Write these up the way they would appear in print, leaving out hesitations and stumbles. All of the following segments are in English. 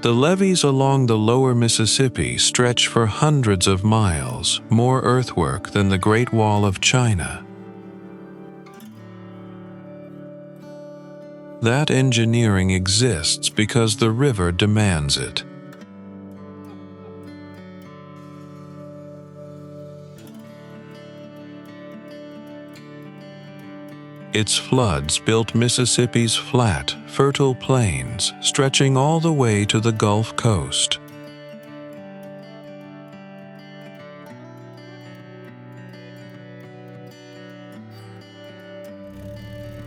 The levees along the lower Mississippi stretch for hundreds of miles, more earthwork than the Great Wall of China. That engineering exists because the river demands it. Its floods built Mississippi's flat, fertile plains, stretching all the way to the Gulf Coast.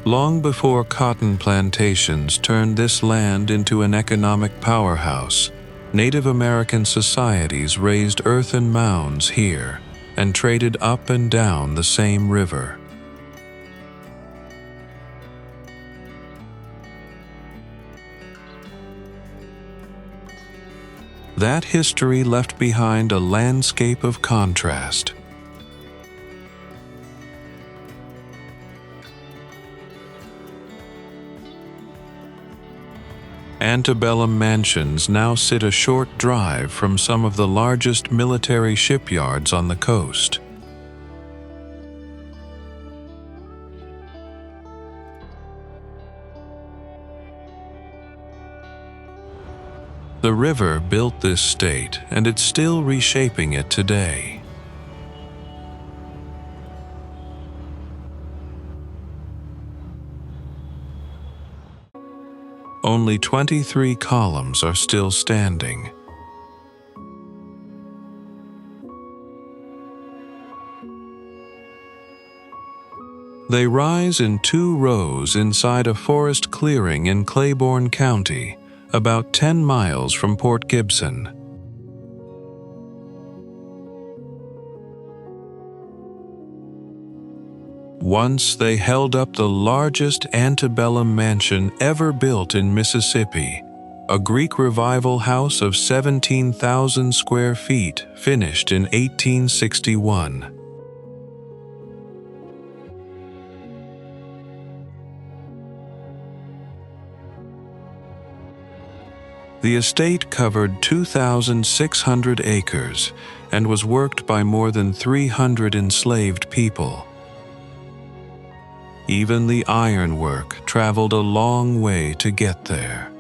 Long before cotton plantations turned this land into an economic powerhouse, Native American societies raised earthen mounds here and traded up and down the same river. That history left behind a landscape of contrast. Antebellum mansions now sit a short drive from some of the largest military shipyards on the coast. The river built this state, and it's still reshaping it today. Only 23 columns are still standing. They rise in 2 rows inside a forest clearing in Claiborne County, about 10 miles from Port Gibson. Once they held up the largest antebellum mansion ever built in Mississippi, a Greek Revival house of 17,000 square feet finished in 1861. The estate covered 2,600 acres and was worked by more than 300 enslaved people. Even the ironwork traveled a long way to get there.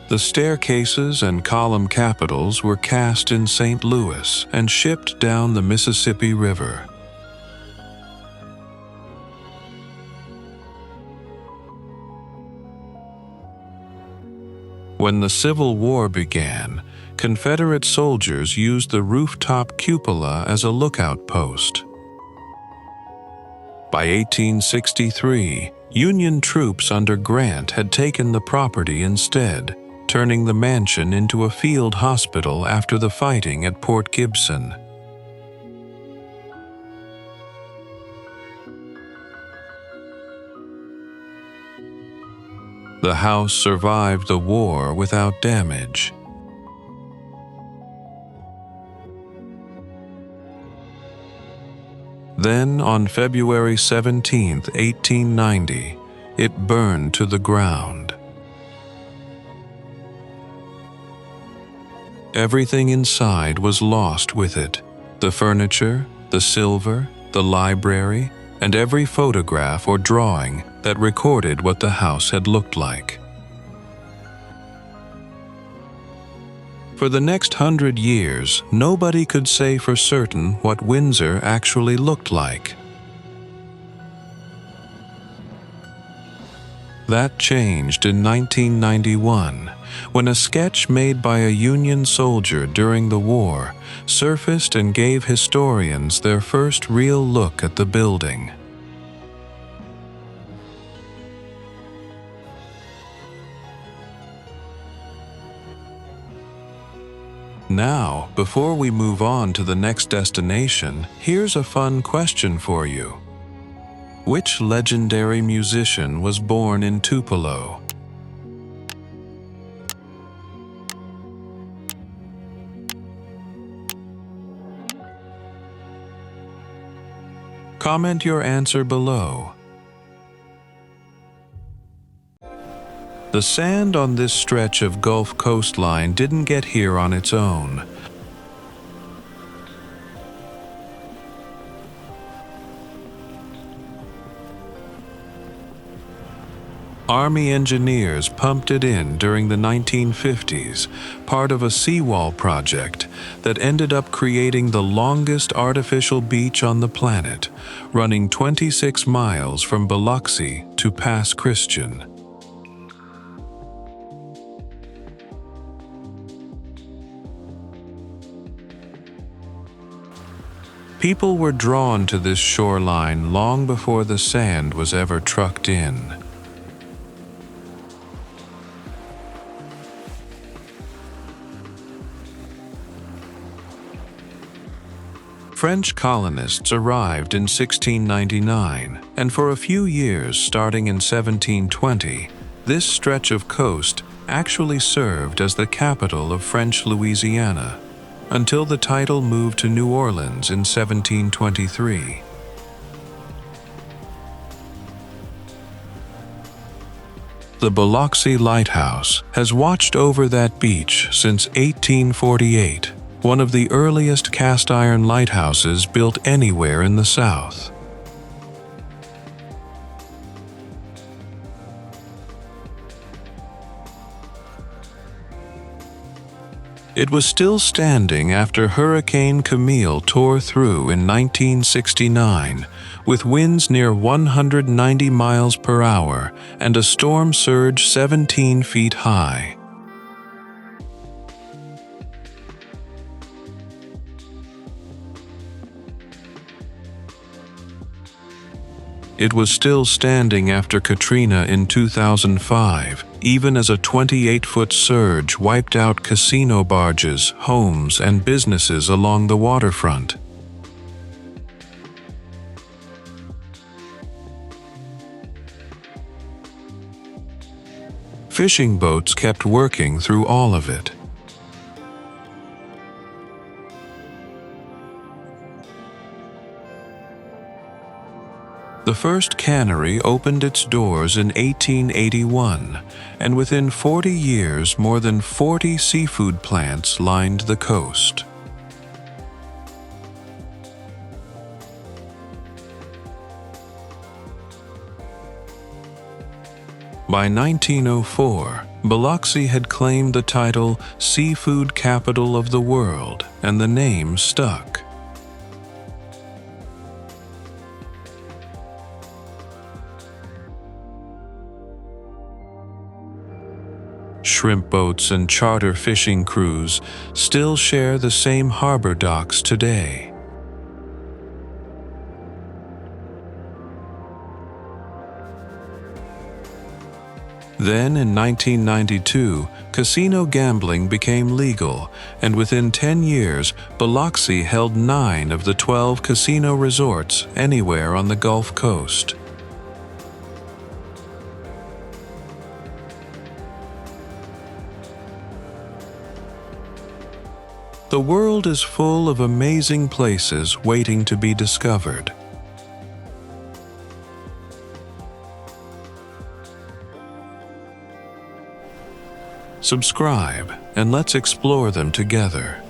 The staircases and column capitals were cast in St. Louis and shipped down the Mississippi River. When the Civil War began, Confederate soldiers used the rooftop cupola as a lookout post. By 1863, Union troops under Grant had taken the property instead, turning the mansion into a field hospital after the fighting at Port Gibson. The house survived the war without damage. Then, on February 17, 1890, it burned to the ground. Everything inside was lost with it: the furniture, the silver, the library, and every photograph or drawing that recorded what the house had looked like. For the next 100 years, nobody could say for certain what Windsor actually looked like. That changed in 1991, when a sketch made by a Union soldier during the war surfaced and gave historians their first real look at the building. Now, before we move on to the next destination, here's a fun question for you. Which legendary musician was born in Tupelo? Comment your answer below. The sand on this stretch of Gulf coastline didn't get here on its own. Army engineers pumped it in during the 1950s, part of a seawall project that ended up creating the longest artificial beach on the planet, running 26 miles from Biloxi to Pass Christian. People were drawn to this shoreline long before the sand was ever trucked in. French colonists arrived in 1699, and for a few years starting in 1720, this stretch of coast actually served as the capital of French Louisiana, until the title moved to New Orleans in 1723. The Biloxi Lighthouse has watched over that beach since 1848, one of the earliest cast-iron lighthouses built anywhere in the South. It was still standing after Hurricane Camille tore through in 1969, with winds near 190 miles per hour and a storm surge 17 feet high. It was still standing after Katrina in 2005, even as a 28-foot surge wiped out casino barges, homes, and businesses along the waterfront. Fishing boats kept working through all of it. The first cannery opened its doors in 1881, and within 40 years, more than 40 seafood plants lined the coast. By 1904, Biloxi had claimed the title Seafood Capital of the World, and the name stuck. Shrimp boats and charter fishing crews still share the same harbor docks today. Then, in 1992, casino gambling became legal, and within 10 years, Biloxi held 9 of the 12 casino resorts anywhere on the Gulf Coast. The world is full of amazing places waiting to be discovered. Subscribe, and let's explore them together.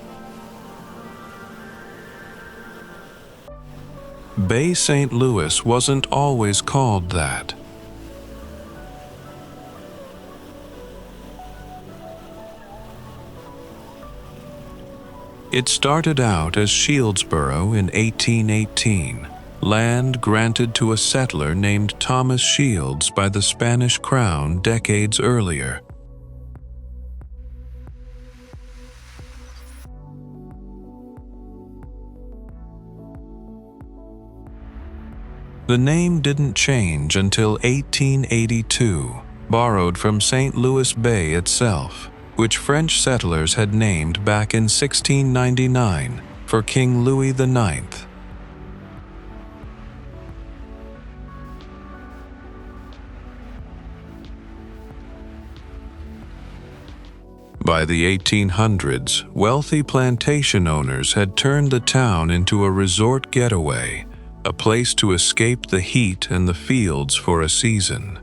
Bay St. Louis wasn't always called that. It started out as Shieldsboro in 1818, land granted to a settler named Thomas Shields by the Spanish Crown decades earlier. The name didn't change until 1882, borrowed from St. Louis Bay itself, which French settlers had named back in 1699 for King Louis IX. By the 1800s, wealthy plantation owners had turned the town into a resort getaway, a place to escape the heat and the fields for a season.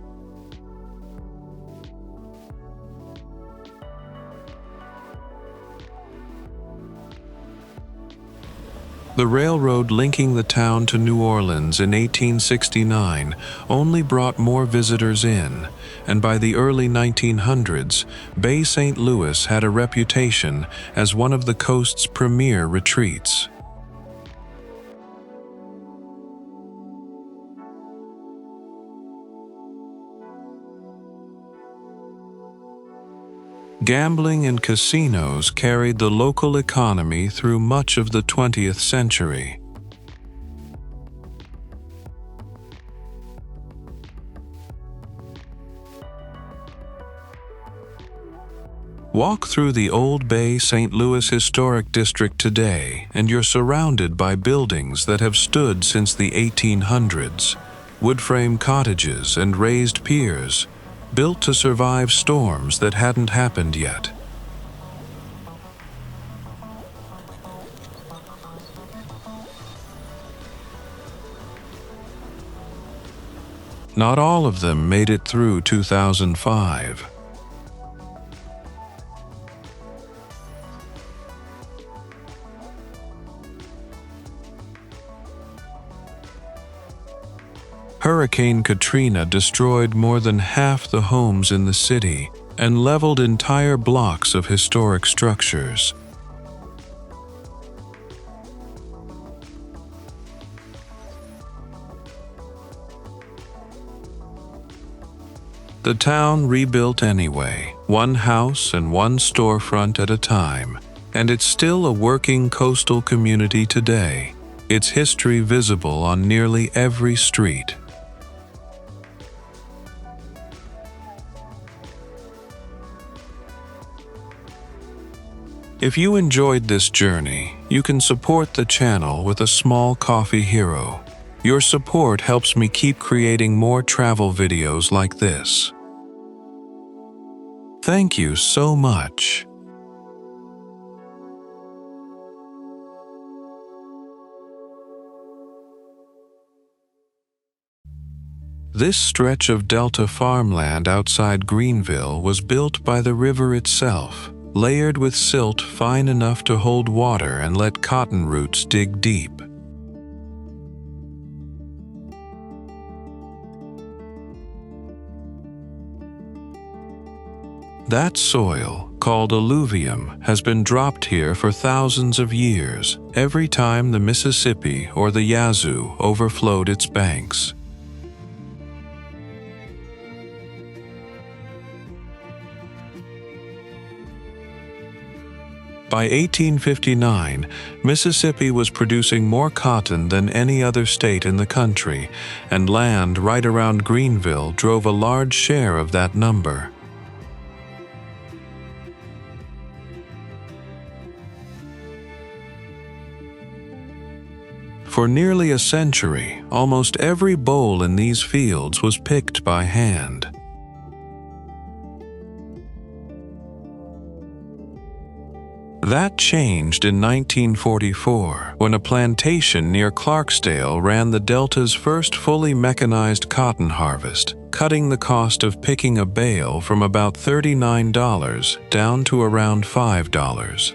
The railroad linking the town to New Orleans in 1869 only brought more visitors in, and by the early 1900s, Bay St. Louis had a reputation as one of the coast's premier retreats. Gambling and casinos carried the local economy through much of the 20th century. Walk through the Old Bay St. Louis Historic District today, and you're surrounded by buildings that have stood since the 1800s. Wood frame cottages and raised piers, built to survive storms that hadn't happened yet. Not all of them made it through 2005. Hurricane Katrina destroyed more than half the homes in the city and leveled entire blocks of historic structures. The town rebuilt anyway, one house and one storefront at a time, and it's still a working coastal community today, its history visible on nearly every street. If you enjoyed this journey, you can support the channel with a small coffee hero. Your support helps me keep creating more travel videos like this. Thank you so much. This stretch of Delta farmland outside Greenville was built by the river itself, layered with silt fine enough to hold water and let cotton roots dig deep. That soil, called alluvium, has been dropped here for thousands of years, every time the Mississippi or the Yazoo overflowed its banks. By 1859, Mississippi was producing more cotton than any other state in the country, and land right around Greenville drove a large share of that number. For nearly a century, almost every boll in these fields was picked by hand. That changed in 1944, when a plantation near Clarksdale ran the Delta's first fully mechanized cotton harvest, cutting the cost of picking a bale from about $39 down to around $5.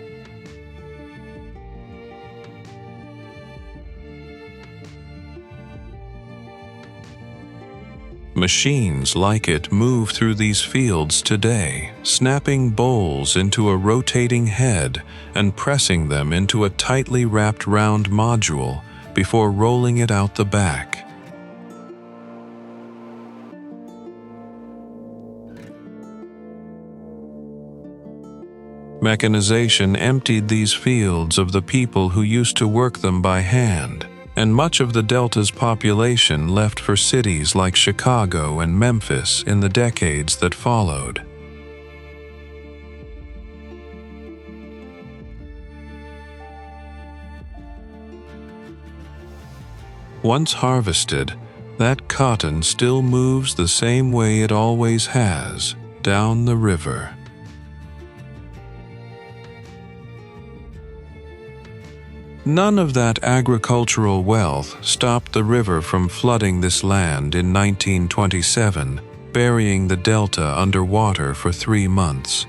Machines like it move through these fields today, snapping bolls into a rotating head and pressing them into a tightly wrapped round module before rolling it out the back. Mechanization emptied these fields of the people who used to work them by hand, and much of the Delta's population left for cities like Chicago and Memphis in the decades that followed. Once harvested, that cotton still moves the same way it always has, down the river. None of that agricultural wealth stopped the river from flooding this land in 1927, burying the Delta underwater for 3 months.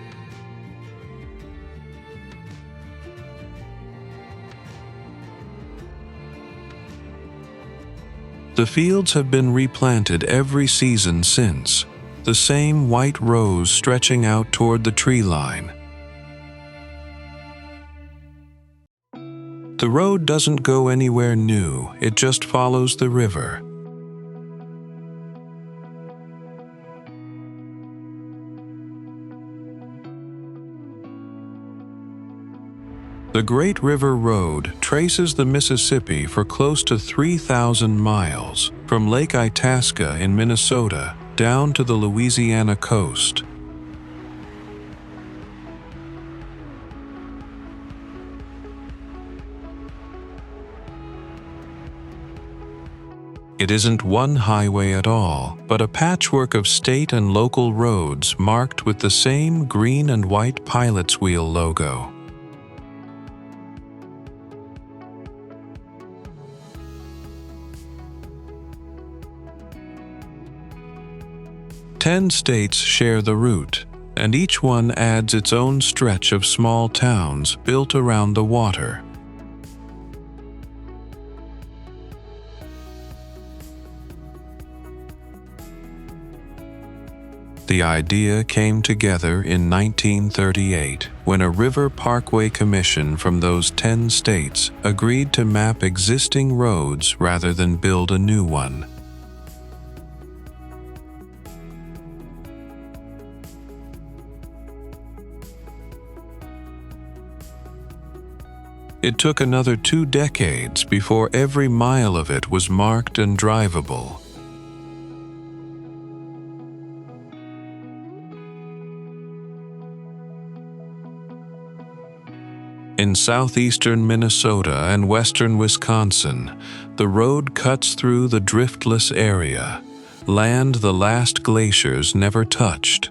The fields have been replanted every season since, the same white rows stretching out toward the tree line. The road doesn't go anywhere new, it just follows the river. The Great River Road traces the Mississippi for close to 3,000 miles, from Lake Itasca in Minnesota down to the Louisiana coast. It isn't one highway at all, but a patchwork of state and local roads marked with the same green and white pilot's wheel logo. Ten states share the route, and each one adds its own stretch of small towns built around the water. The idea came together in 1938 when a River Parkway Commission from those 10 states agreed to map existing roads rather than build a new one. It took another 2 decades before every mile of it was marked and drivable. In southeastern Minnesota and western Wisconsin, the road cuts through the driftless area, land the last glaciers never touched.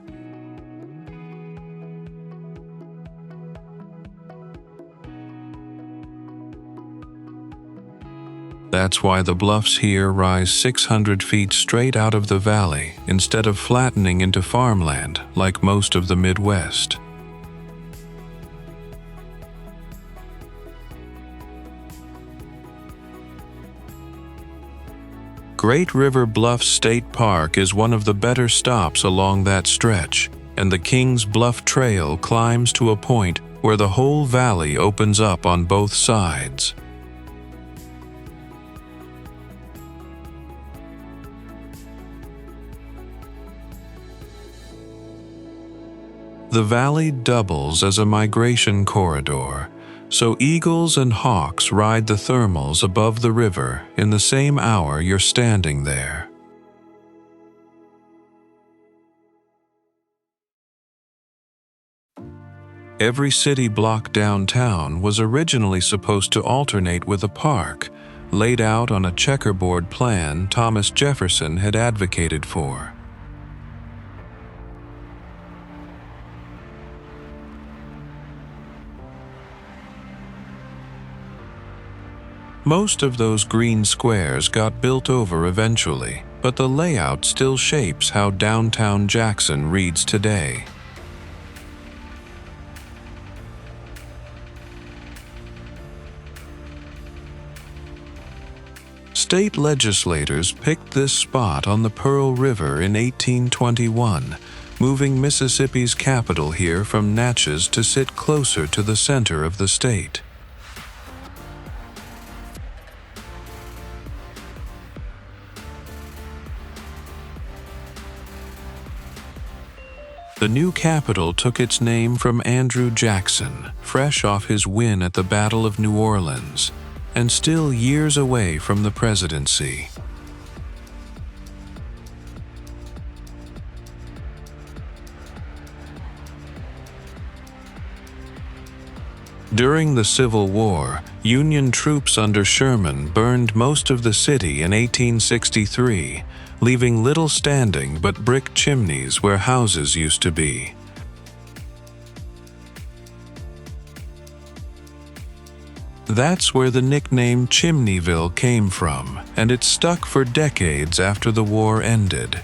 That's why the bluffs here rise 600 feet straight out of the valley instead of flattening into farmland like most of the Midwest. Great River Bluffs State Park is one of the better stops along that stretch, and the Kings Bluff Trail climbs to a point where the whole valley opens up on both sides. The valley doubles as a migration corridor, so eagles and hawks ride the thermals above the river in the same hour you're standing there. Every city block downtown was originally supposed to alternate with a park, laid out on a checkerboard plan Thomas Jefferson had advocated for. Most of those green squares got built over eventually, but the layout still shapes how downtown Jackson reads today. State legislators picked this spot on the Pearl River in 1821, moving Mississippi's capital here from Natchez to sit closer to the center of the state. The new capital took its name from Andrew Jackson, fresh off his win at the Battle of New Orleans, and still years away from the presidency. During the Civil War, Union troops under Sherman burned most of the city in 1863, leaving little standing but brick chimneys where houses used to be. That's where the nickname Chimneyville came from, and it stuck for decades after the war ended.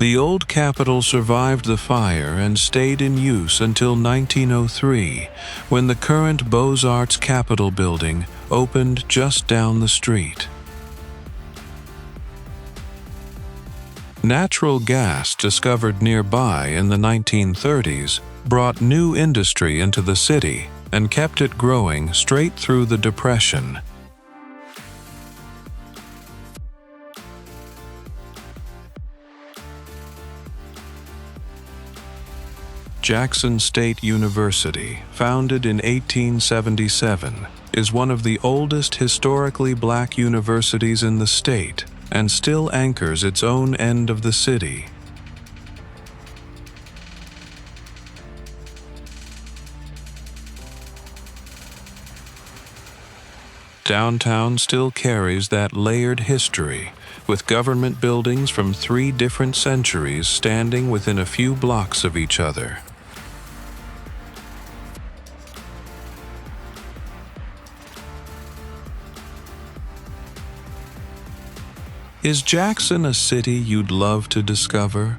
The old capital survived the fire and stayed in use until 1903, when the current Beaux-Arts Capitol building opened just down the street. Natural gas discovered nearby in the 1930s brought new industry into the city and kept it growing straight through the Depression. Jackson State University, founded in 1877, is one of the oldest historically black universities in the state and still anchors its own end of the city. Downtown still carries that layered history, with government buildings from 3 different centuries standing within a few blocks of each other. Is Jackson a city you'd love to discover?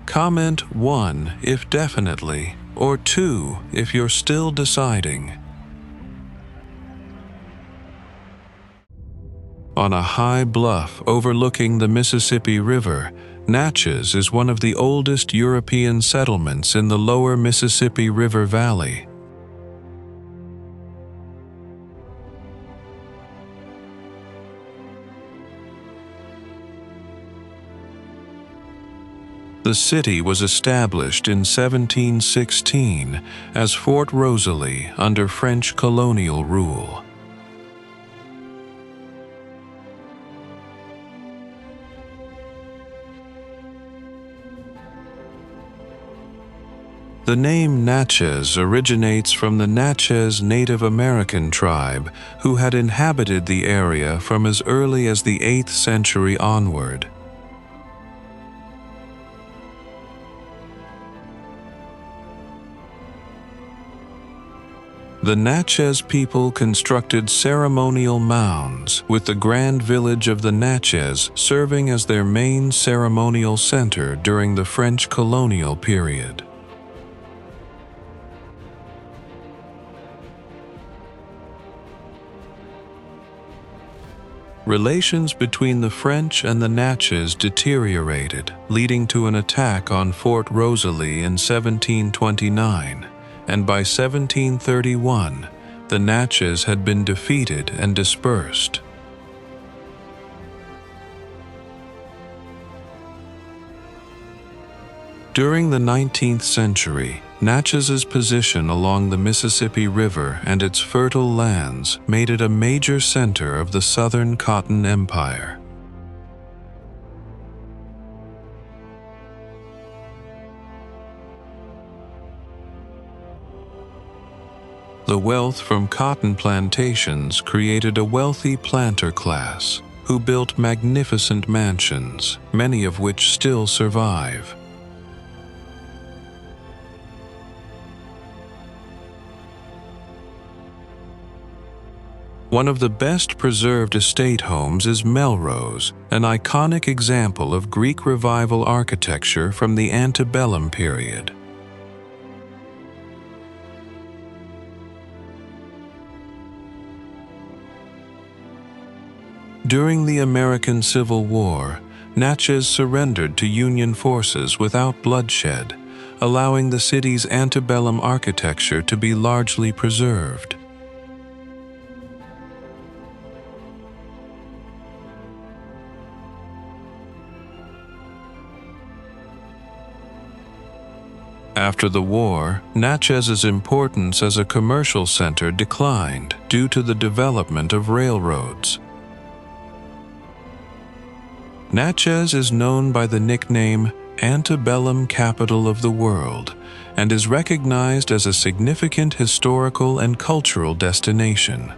Comment 1 if definitely, or 2 if you're still deciding. On a high bluff overlooking the Mississippi River, Natchez is one of the oldest European settlements in the lower Mississippi River Valley. The city was established in 1716 as Fort Rosalie under French colonial rule. The name Natchez originates from the Natchez Native American tribe who had inhabited the area from as early as the 8th century onward. The Natchez people constructed ceremonial mounds, with the grand village of the Natchez serving as their main ceremonial center during the French colonial period. Relations between the French and the Natchez deteriorated, leading to an attack on Fort Rosalie in 1729. And by 1731, the Natchez had been defeated and dispersed. During the 19th century, Natchez's position along the Mississippi River and its fertile lands made it a major center of the Southern Cotton Empire. The wealth from cotton plantations created a wealthy planter class who built magnificent mansions, many of which still survive. One of the best preserved estate homes is Melrose, an iconic example of Greek Revival architecture from the antebellum period. During the American Civil War, Natchez surrendered to Union forces without bloodshed, allowing the city's antebellum architecture to be largely preserved. After the war, Natchez's importance as a commercial center declined due to the development of railroads. Natchez is known by the nickname Antebellum Capital of the World and is recognized as a significant historical and cultural destination.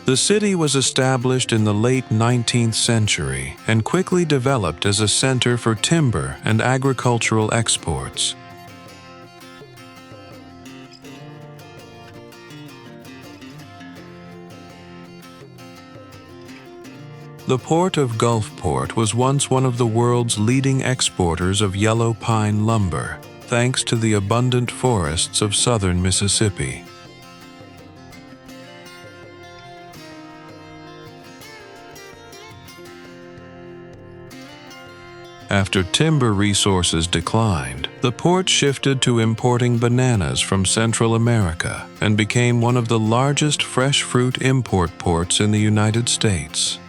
The city was established in the late 19th century and quickly developed as a center for timber and agricultural exports. The port of Gulfport was once one of the world's leading exporters of yellow pine lumber, thanks to the abundant forests of southern Mississippi. After timber resources declined, the port shifted to importing bananas from Central America and became one of the largest fresh fruit import ports in the United States.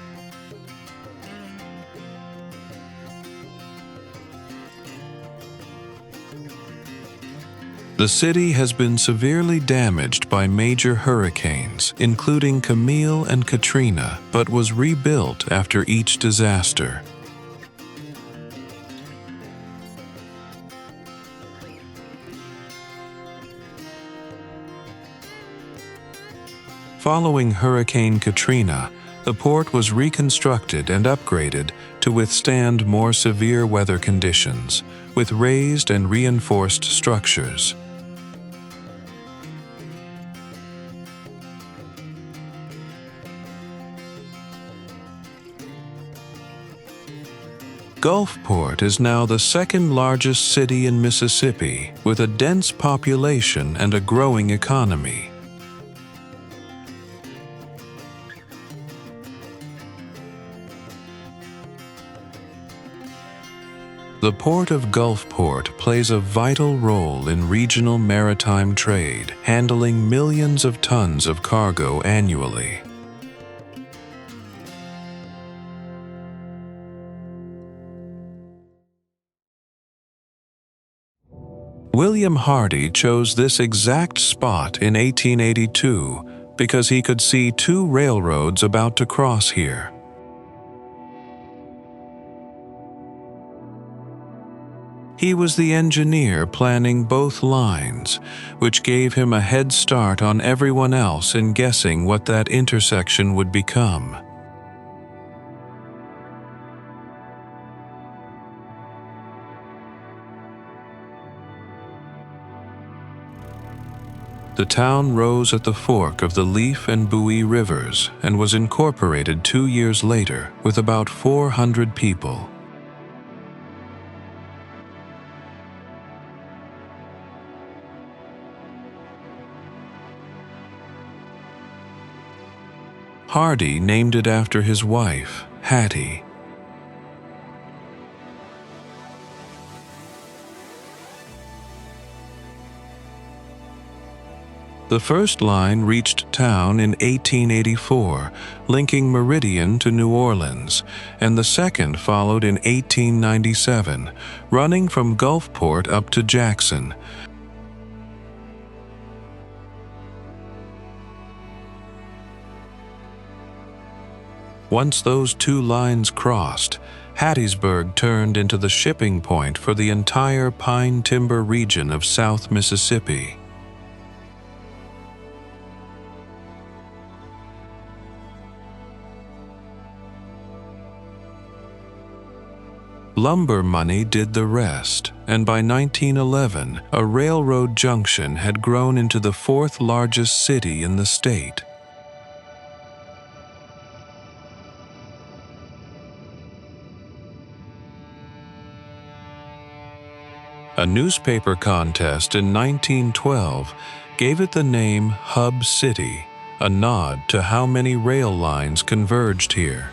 The city has been severely damaged by major hurricanes, including Camille and Katrina, but was rebuilt after each disaster. Following Hurricane Katrina, the port was reconstructed and upgraded to withstand more severe weather conditions, with raised and reinforced structures. Gulfport is now the second largest city in Mississippi, with a dense population and a growing economy. The Port of Gulfport plays a vital role in regional maritime trade, handling millions of tons of cargo annually. William Hardy chose this exact spot in 1882 because he could see two railroads about to cross here. He was the engineer planning both lines, which gave him a head start on everyone else in guessing what that intersection would become. The town rose at the fork of the Leaf and Bowie Rivers and was incorporated 2 years later with about 400 people. Hardy named it after his wife, Hattie. The first line reached town in 1884, linking Meridian to New Orleans, and the second followed in 1897, running from Gulfport up to Jackson. Once those two lines crossed, Hattiesburg turned into the shipping point for the entire pine timber region of South Mississippi. Lumber money did the rest, and by 1911, a railroad junction had grown into the fourth largest city in the state. A newspaper contest in 1912 gave it the name Hub City, a nod to how many rail lines converged here.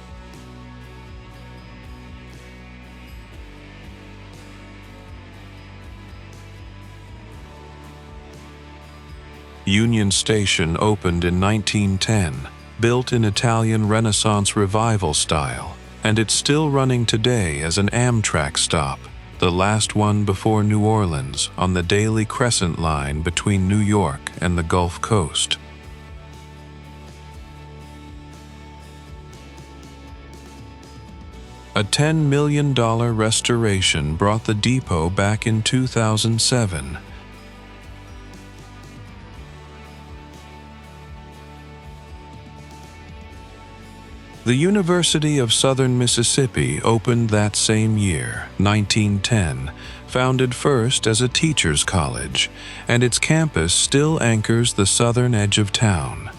Union Station opened in 1910, built in Italian Renaissance Revival style, and it's still running today as an Amtrak stop, the last one before New Orleans on the daily Crescent Line between New York and the Gulf Coast. A $10 million restoration brought the depot back in 2007. The University of Southern Mississippi opened that same year, 1910, founded first as a teachers' college, and its campus still anchors the southern edge of town.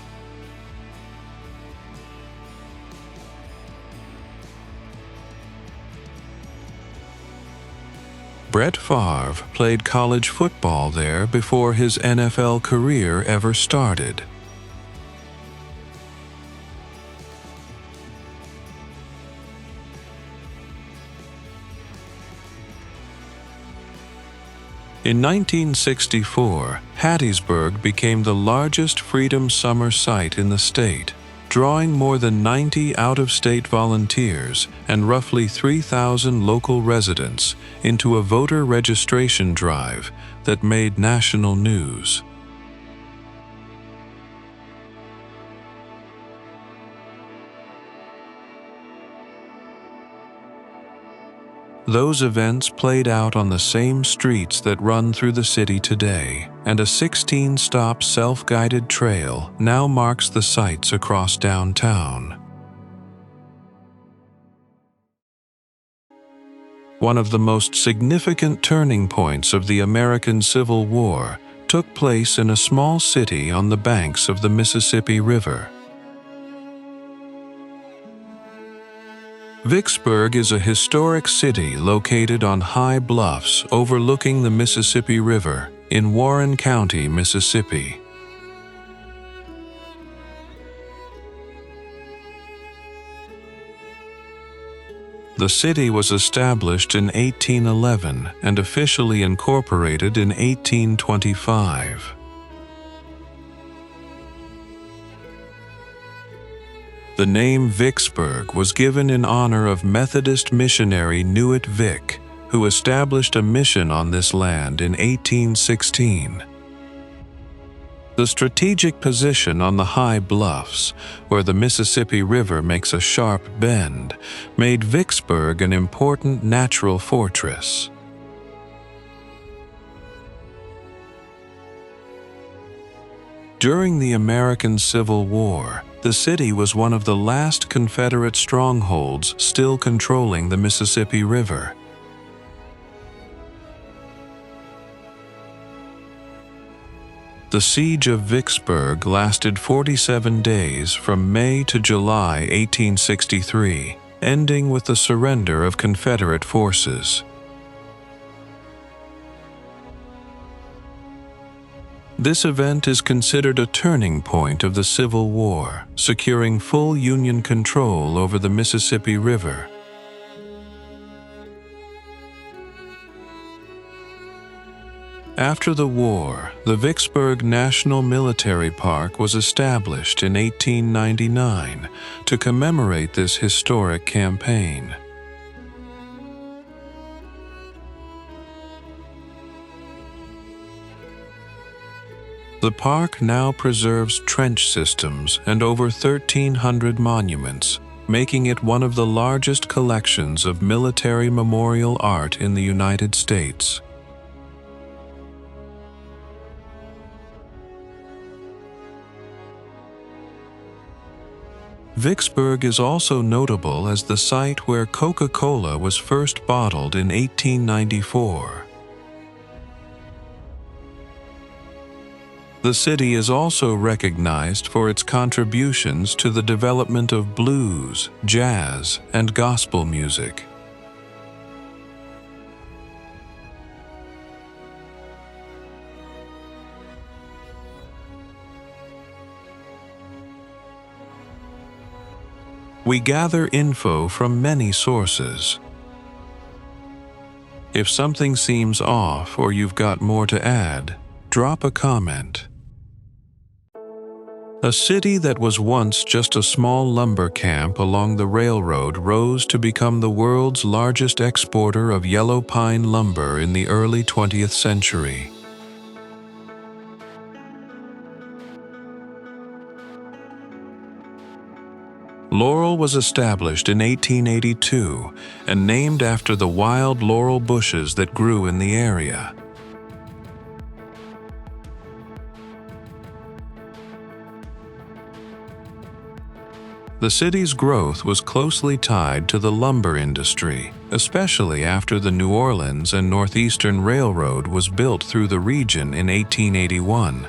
Brett Favre played college football there before his NFL career ever started. In 1964, Hattiesburg became the largest Freedom Summer site in the state, drawing more than 90 out-of-state volunteers and roughly 3,000 local residents into a voter registration drive that made national news. Those events played out on the same streets that run through the city today, and a 16-stop self-guided trail now marks the sites across downtown. One of the most significant turning points of the American Civil War took place in a small city on the banks of the Mississippi River. Vicksburg is a historic city located on high bluffs overlooking the Mississippi River in Warren County, Mississippi. The city was established in 1811 and officially incorporated in 1825. The name Vicksburg was given in honor of Methodist missionary Newitt Vick, who established a mission on this land in 1816. The strategic position on the high bluffs, where the Mississippi River makes a sharp bend, made Vicksburg an important natural fortress. During the American Civil War, the city was one of the last Confederate strongholds still controlling the Mississippi River. The siege of Vicksburg lasted 47 days from May to July 1863, ending with the surrender of Confederate forces. This event is considered a turning point of the Civil War, securing full Union control over the Mississippi River. After the war, the Vicksburg National Military Park was established in 1899 to commemorate this historic campaign. The park now preserves trench systems and over 1,300 monuments, making it one of the largest collections of military memorial art in the United States. Vicksburg is also notable as the site where Coca-Cola was first bottled in 1894. The city is also recognized for its contributions to the development of blues, jazz, and gospel music. We gather info from many sources. If something seems off or you've got more to add, drop a comment. A city that was once just a small lumber camp along the railroad rose to become the world's largest exporter of yellow pine lumber in the early 20th century. Laurel was established in 1882 and named after the wild laurel bushes that grew in the area. The city's growth was closely tied to the lumber industry, especially after the New Orleans and Northeastern Railroad was built through the region in 1881.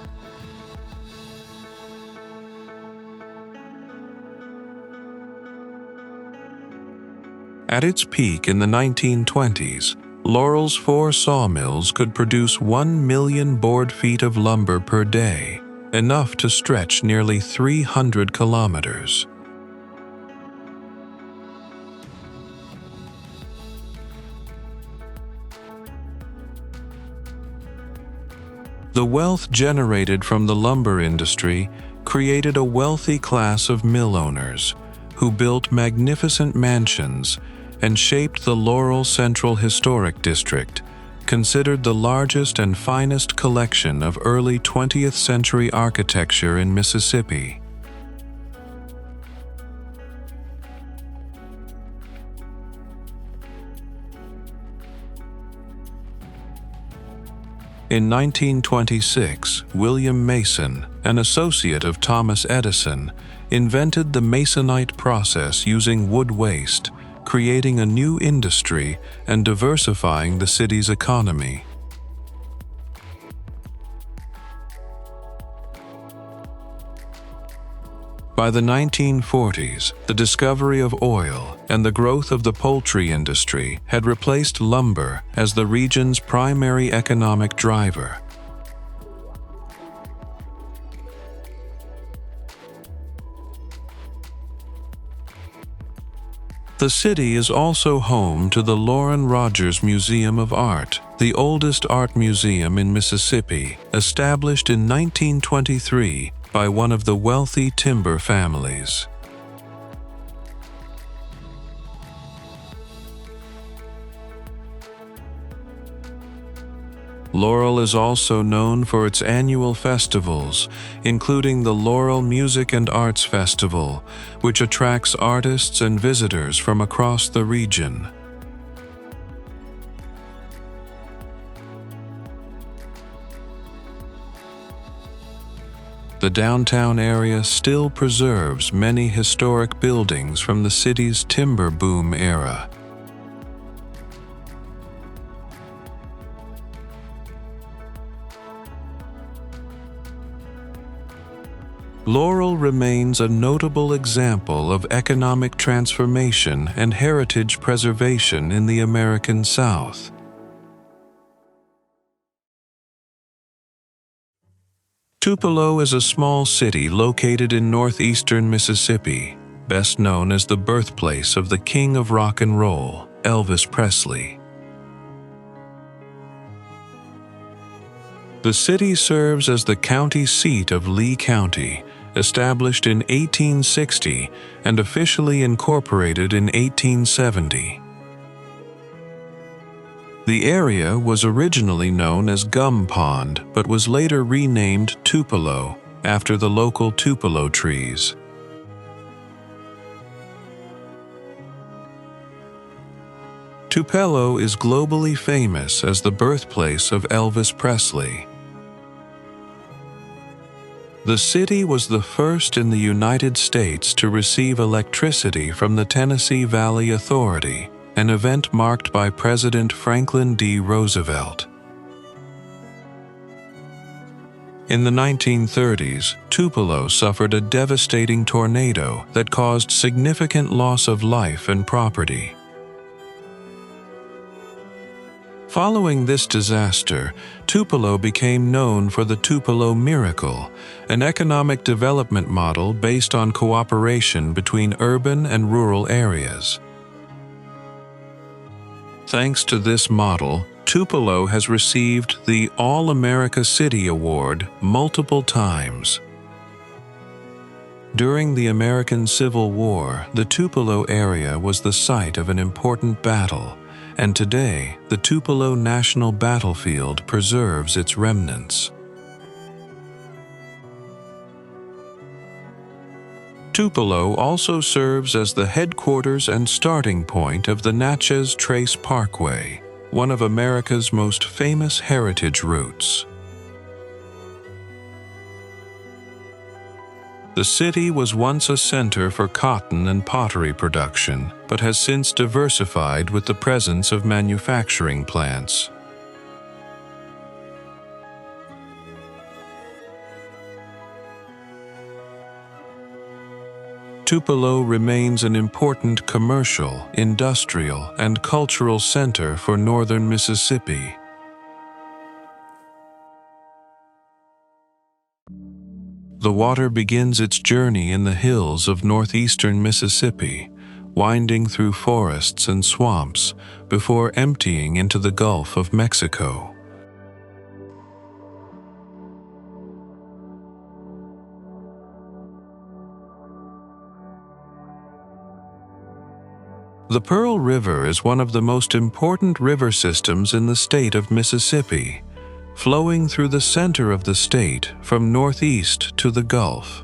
At its peak in the 1920s, Laurel's 4 sawmills could produce 1 million board feet of lumber per day, enough to stretch nearly 300 kilometers. The wealth generated from the lumber industry created a wealthy class of mill owners who built magnificent mansions and shaped the Laurel Central Historic District, considered the largest and finest collection of early 20th century architecture in Mississippi. In 1926, William Mason, an associate of Thomas Edison, invented the Masonite process using wood waste, creating a new industry and diversifying the city's economy. By the 1940s, the discovery of oil and the growth of the poultry industry had replaced lumber as the region's primary economic driver. The city is also home to the Loren Rogers Museum of Art, the oldest art museum in Mississippi, established in 1923 by one of the wealthy timber families. Laurel is also known for its annual festivals, including the Laurel Music and Arts Festival, which attracts artists and visitors from across the region. The downtown area still preserves many historic buildings from the city's timber boom era. Laurel remains a notable example of economic transformation and heritage preservation in the American South. Tupelo is a small city located in northeastern Mississippi, best known as the birthplace of the king of rock and roll, Elvis Presley. The city serves as the county seat of Lee County, established in 1860 and officially incorporated in 1870. The area was originally known as Gum Pond, but was later renamed Tupelo, after the local Tupelo trees. Tupelo is globally famous as the birthplace of Elvis Presley. The city was the first in the United States to receive electricity from the Tennessee Valley Authority, an event marked by President Franklin D. Roosevelt. In the 1930s, Tupelo suffered a devastating tornado that caused significant loss of life and property. Following this disaster, Tupelo became known for the Tupelo Miracle, an economic development model based on cooperation between urban and rural areas. Thanks to this model, Tupelo has received the All-America City Award multiple times. During the American Civil War, the Tupelo area was the site of an important battle, and today, the Tupelo National Battlefield preserves its remnants. Tupelo also serves as the headquarters and starting point of the Natchez Trace Parkway, one of America's most famous heritage routes. The city was once a center for cotton and pottery production, but has since diversified with the presence of manufacturing plants. Tupelo remains an important commercial, industrial, and cultural center for northern Mississippi. The water begins its journey in the hills of northeastern Mississippi, winding through forests and swamps before emptying into the Gulf of Mexico. The Pearl River is one of the most important river systems in the state of Mississippi, flowing through the center of the state from northeast to the Gulf.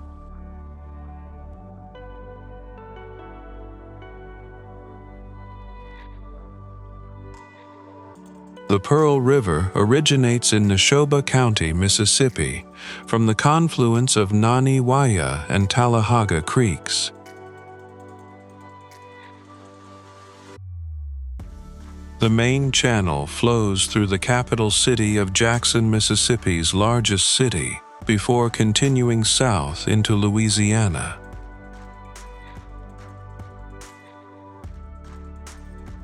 The Pearl River originates in Neshoba County, Mississippi, from the confluence of Nani-Waya and Tallahatchie creeks. The main channel flows through the capital city of Jackson, Mississippi's largest city, before continuing south into Louisiana.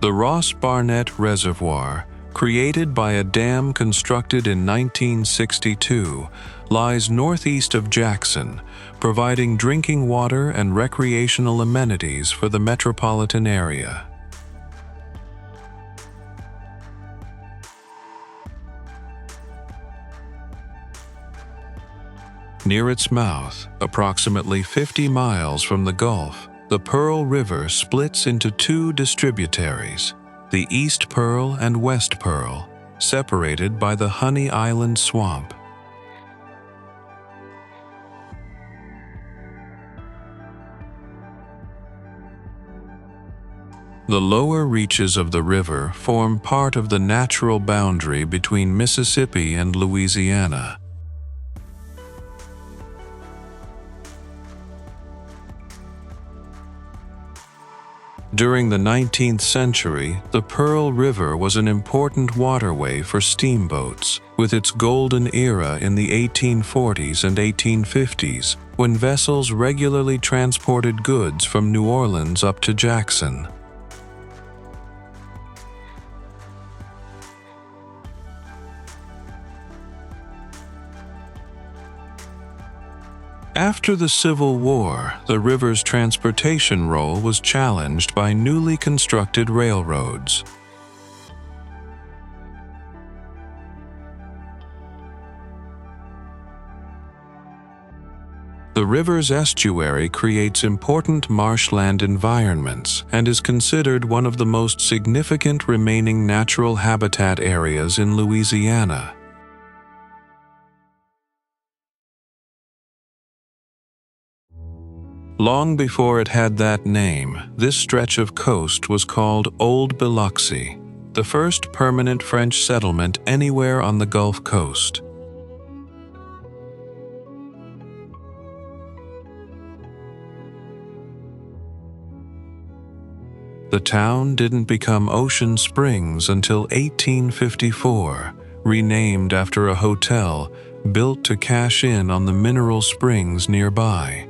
The Ross Barnett Reservoir, created by a dam constructed in 1962, lies northeast of Jackson, providing drinking water and recreational amenities for the metropolitan area. Near its mouth, approximately 50 miles from the Gulf, the Pearl River splits into two distributaries, the East Pearl and West Pearl, separated by the Honey Island Swamp. The lower reaches of the river form part of the natural boundary between Mississippi and Louisiana. During the 19th century, the Pearl River was an important waterway for steamboats, with its golden era in the 1840s and 1850s, when vessels regularly transported goods from New Orleans up to Jackson. After the Civil War, the river's transportation role was challenged by newly constructed railroads. The river's estuary creates important marshland environments and is considered one of the most significant remaining natural habitat areas in Louisiana. Long before it had that name, this stretch of coast was called Old Biloxi, the first permanent French settlement anywhere on the Gulf Coast. The town didn't become Ocean Springs until 1854, renamed after a hotel built to cash in on the mineral springs nearby.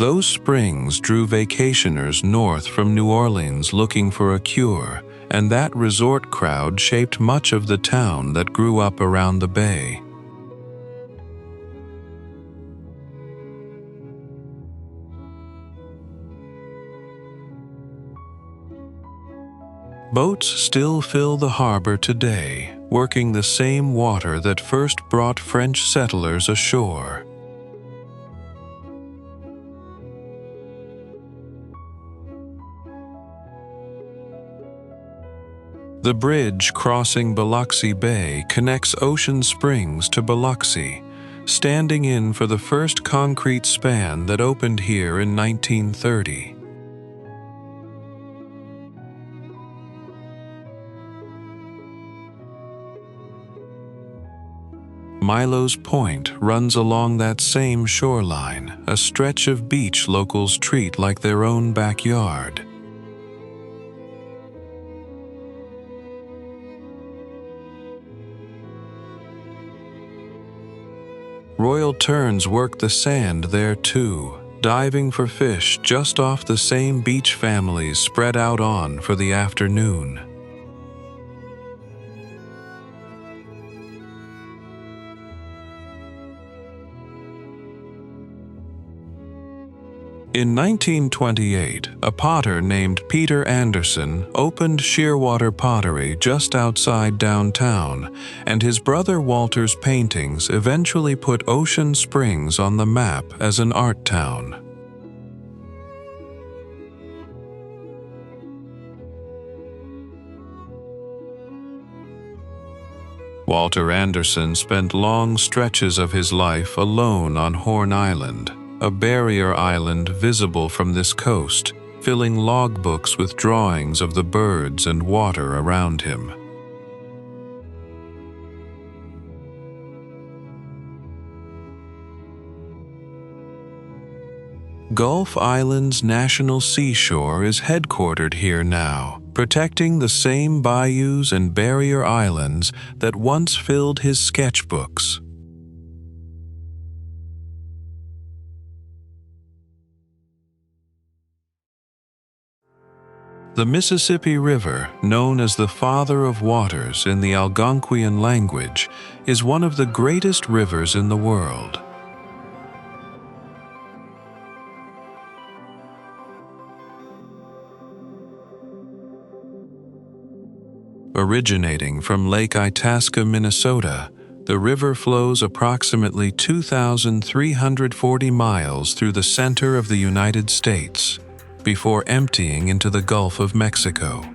Those springs drew vacationers north from New Orleans looking for a cure, and that resort crowd shaped much of the town that grew up around the bay. Boats still fill the harbor today, working the same water that first brought French settlers ashore. The bridge crossing Biloxi Bay connects Ocean Springs to Biloxi, standing in for the first concrete span that opened here in 1930. Milo's Point runs along that same shoreline, a stretch of beach locals treat like their own backyard. Royal terns work the sand there too, diving for fish just off the same beach families spread out on for the afternoon. In 1928, a potter named Peter Anderson opened Shearwater Pottery just outside downtown, and his brother Walter's paintings eventually put Ocean Springs on the map as an art town. Walter Anderson spent long stretches of his life alone on Horn Island, a barrier island visible from this coast, filling logbooks with drawings of the birds and water around him. Gulf Island's National Seashore is headquartered here now, protecting the same bayous and barrier islands that once filled his sketchbooks. The Mississippi River, known as the Father of Waters in the Algonquian language, is one of the greatest rivers in the world. Originating from Lake Itasca, Minnesota, the river flows approximately 2,340 miles through the center of the United States, before emptying into the Gulf of Mexico.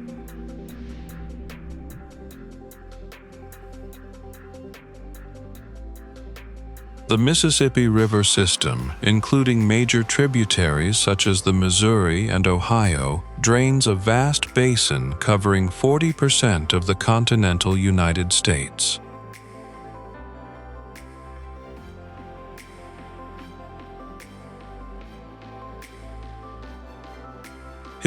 The Mississippi River system, including major tributaries such as the Missouri and Ohio, drains a vast basin covering 40% of the continental United States.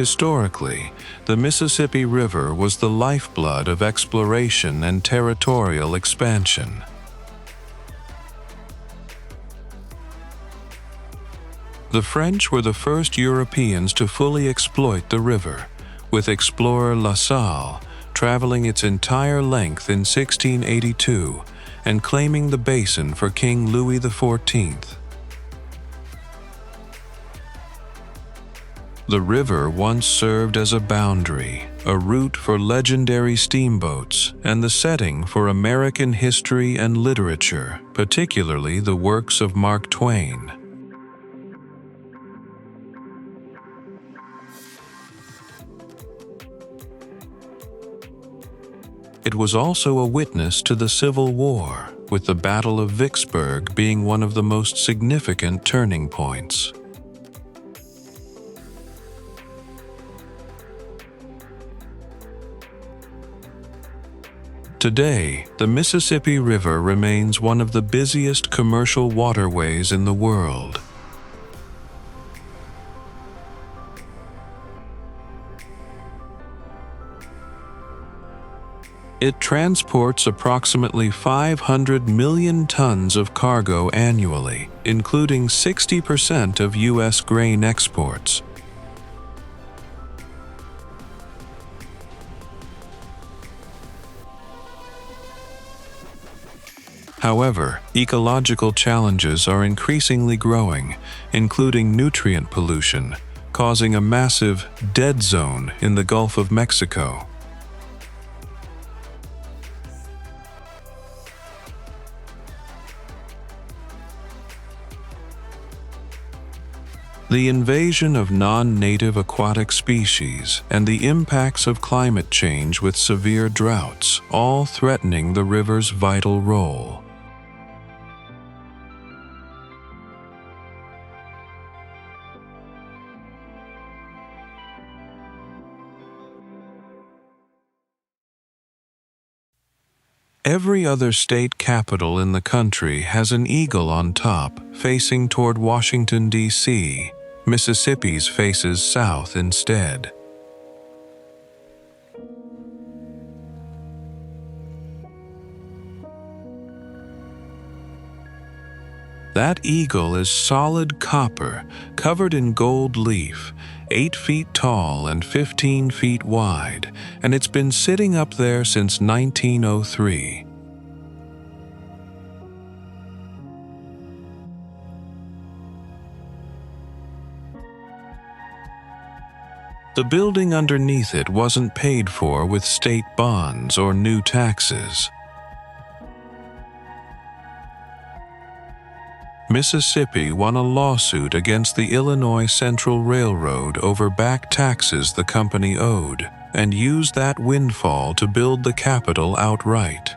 Historically, the Mississippi River was the lifeblood of exploration and territorial expansion. The French were the first Europeans to fully exploit the river, with explorer La Salle traveling its entire length in 1682 and claiming the basin for King Louis XIV. The river once served as a boundary, a route for legendary steamboats, and the setting for American history and literature, particularly the works of Mark Twain. It was also a witness to the Civil War, with the Battle of Vicksburg being one of the most significant turning points. Today, the Mississippi River remains one of the busiest commercial waterways in the world. It transports approximately 500 million tons of cargo annually, including 60% of U.S. grain exports. However, ecological challenges are increasingly growing, including nutrient pollution, causing a massive dead zone in the Gulf of Mexico. The invasion of non-native aquatic species and the impacts of climate change with severe droughts, all threatening the river's vital role. Every other state capital in the country has an eagle on top, facing toward Washington, D.C. Mississippi's faces south instead. That eagle is solid copper, covered in gold leaf, 8 feet tall and 15 feet wide, and it's been sitting up there since 1903. The building underneath it wasn't paid for with state bonds or new taxes. Mississippi won a lawsuit against the Illinois Central Railroad over back taxes the company owed, and used that windfall to build the Capitol outright.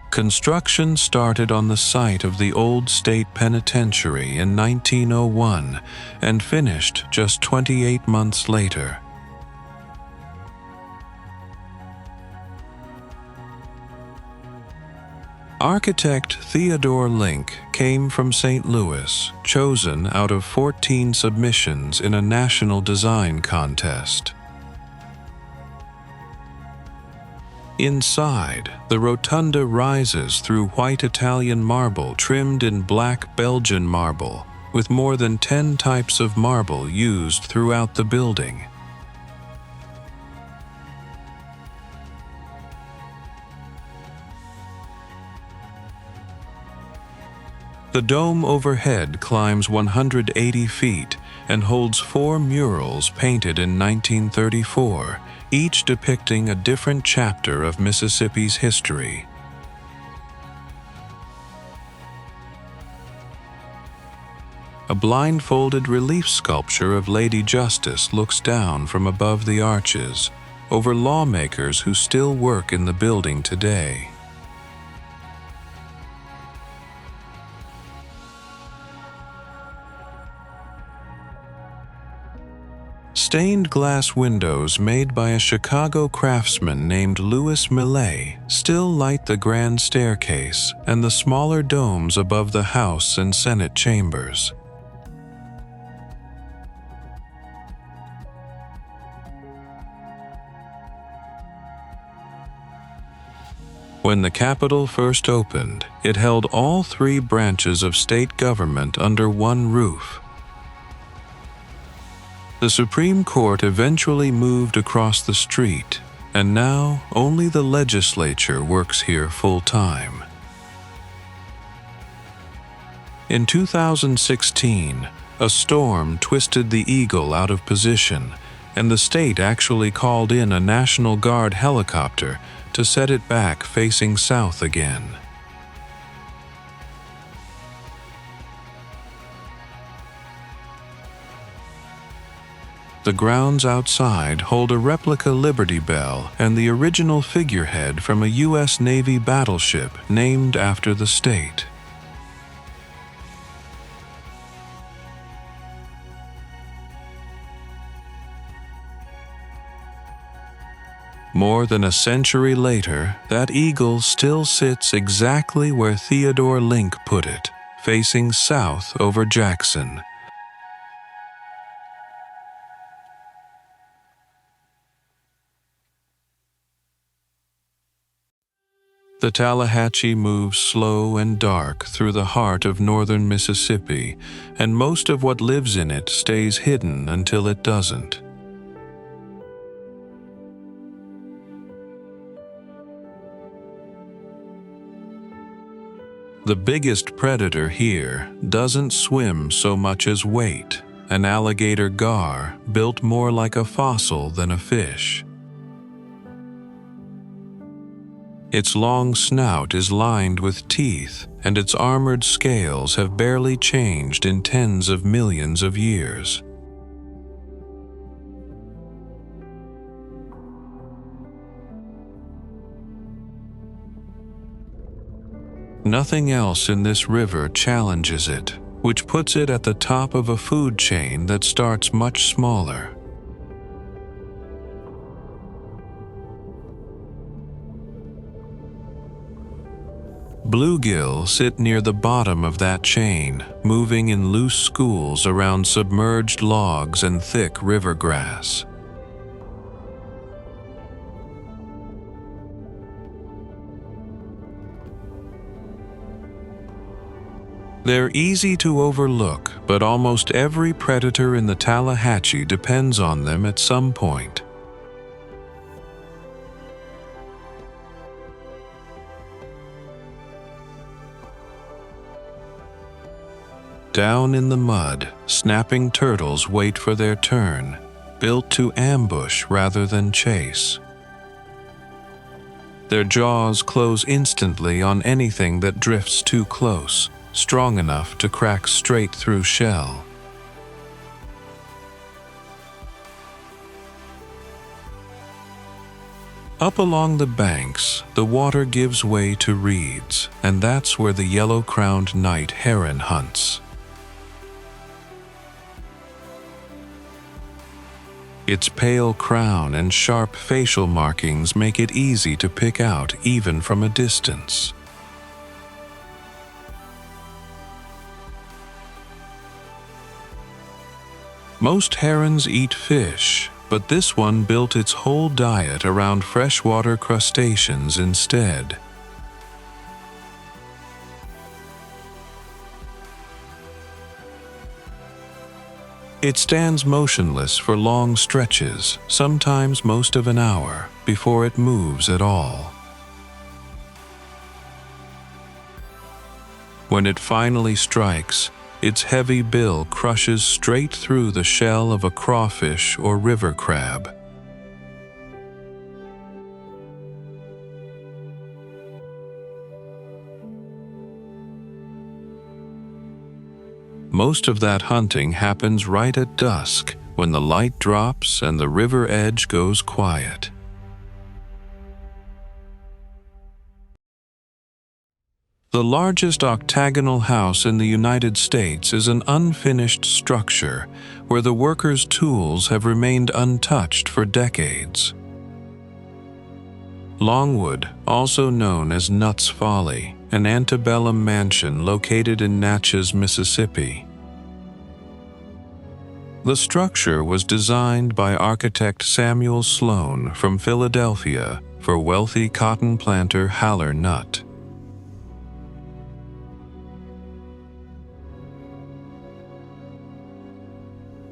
Construction started on the site of the old state penitentiary in 1901 and finished just 28 months later. Architect Theodore Link came from St. Louis, chosen out of 14 submissions in a national design contest. Inside, the rotunda rises through white Italian marble trimmed in black Belgian marble, with more than 10 types of marble used throughout the building. The dome overhead climbs 180 feet and holds 4 murals painted in 1934, each depicting a different chapter of Mississippi's history. A blindfolded relief sculpture of Lady Justice looks down from above the arches over lawmakers who still work in the building today. Stained glass windows made by a Chicago craftsman named Louis Millet still light the grand staircase and the smaller domes above the House and Senate chambers. When the Capitol first opened, it held all 3 branches of state government under one roof. The Supreme Court eventually moved across the street, and now only the legislature works here full-time. In 2016, a storm twisted the Eagle out of position, and the state actually called in a National Guard helicopter to set it back facing south again. The grounds outside hold a replica Liberty Bell and the original figurehead from a U.S. Navy battleship named after the state. More than a century later, that eagle still sits exactly where Theodore Link put it, facing south over Jackson. The Tallahatchie moves slow and dark through the heart of northern Mississippi, and most of what lives in it stays hidden until it doesn't. The biggest predator here doesn't swim so much as wait, an alligator gar built more like a fossil than a fish. Its long snout is lined with teeth, and its armored scales have barely changed in tens of millions of years. Nothing else in this river challenges it, which puts it at the top of a food chain that starts much smaller. Bluegill sit near the bottom of that chain, moving in loose schools around submerged logs and thick river grass. They're easy to overlook, but almost every predator in the Tallahatchie depends on them at some point. Down in the mud, snapping turtles wait for their turn, built to ambush rather than chase. Their jaws close instantly on anything that drifts too close, strong enough to crack straight through shell. Up along the banks, the water gives way to reeds, and that's where the yellow-crowned night heron hunts. Its pale crown and sharp facial markings make it easy to pick out even from a distance. Most herons eat fish, but this one built its whole diet around freshwater crustaceans instead. It stands motionless for long stretches, sometimes most of an hour, before it moves at all. When it finally strikes, its heavy bill crushes straight through the shell of a crawfish or river crab. Most of that hunting happens right at dusk, when the light drops and the river edge goes quiet. The largest octagonal house in the United States is an unfinished structure where the workers' tools have remained untouched for decades. Longwood, also known as Nutt's Folly, an antebellum mansion located in Natchez, Mississippi. The structure was designed by architect Samuel Sloan from Philadelphia for wealthy cotton planter Haller Nutt.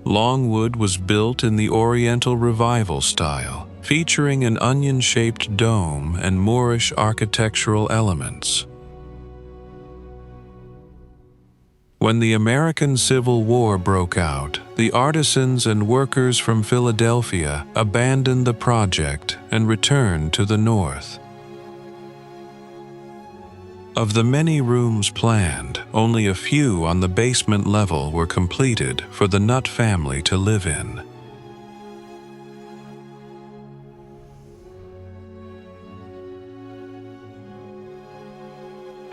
Longwood was built in the Oriental Revival style, featuring an onion-shaped dome and Moorish architectural elements. When the American Civil War broke out, the artisans and workers from Philadelphia abandoned the project and returned to the north. Of the many rooms planned, only a few on the basement level were completed for the Nutt family to live in.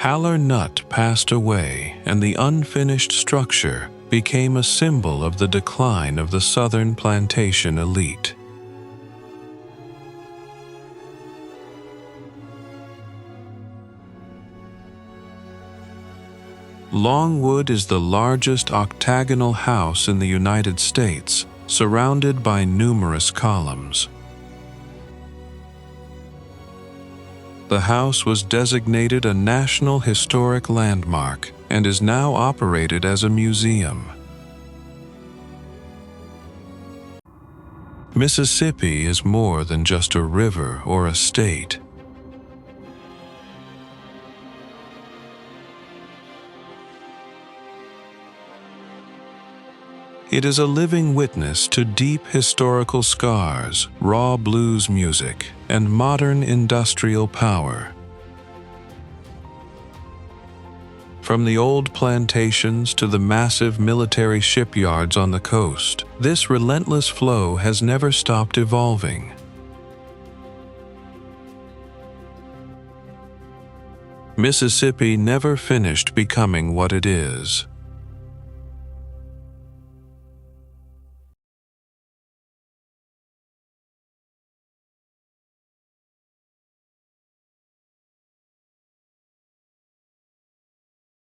Haller Nutt passed away, and the unfinished structure became a symbol of the decline of the Southern plantation elite. Longwood is the largest octagonal house in the United States, surrounded by numerous columns. The house was designated a National Historic Landmark and is now operated as a museum. Mississippi is more than just a river or a state. It is a living witness to deep historical scars, raw blues music, and modern industrial power. From the old plantations to the massive military shipyards on the coast, this relentless flow has never stopped evolving. Mississippi never finished becoming what it is.